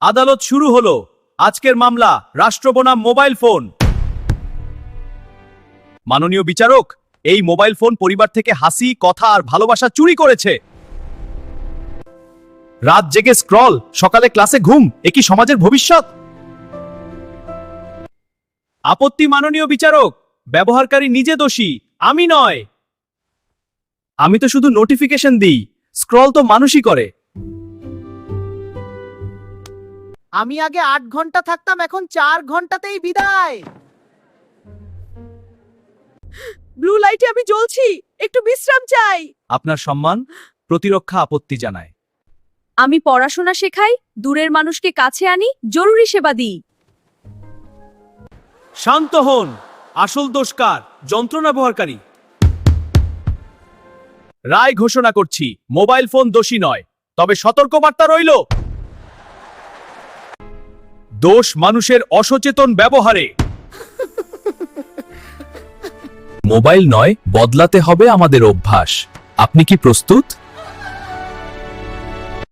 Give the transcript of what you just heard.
আদালত শুরু হলো। আজকের মামলা রাষ্ট্র বনাম মোবাইল ফোন। মাননীয় বিচারক, এই মোবাইল ফোন পরিবার থেকে হাসি, কথা আর ভালোবাসা চুরি করেছে। রাত জেগে স্ক্রল, সকালে ক্লাসে ঘুম, এ কি সমাজের ভবিষ্যৎ? আপত্তি মাননীয় বিচারক, ব্যবহারকারী নিজে দোষী, আমি নয়। আমি তো শুধু নোটিফিকেশন দিই, স্ক্রল তো মানুষই করে। আমি আগে 8 ঘন্টা থাকতাম, এখন 4 ঘন্টাতেই বিদায়। ব্লু লাইটে আমি জ্বলছি, একটু বিশ্রাম চাই। আপনার সম্মান, প্রতিরক্ষা আপত্তি জানায়। আমি পড়াশোনা শেখাই, দূরের মানুষকে কাছে আনি, জরুরি সেবা দিই। শান্ত হন, আসল দোষকার যন্ত্রণা ব্যবহারকারী। রায় ঘোষণা করছি, মোবাইল ফোন দোষী নয়, তবে সতর্কবার্তা রইল। দোষ মানুষের অসচেতন ব্যবহারে। মোবাইল নয়, বদলাতে হবে আমাদের অভ্যাস। আপনি কি প্রস্তুত?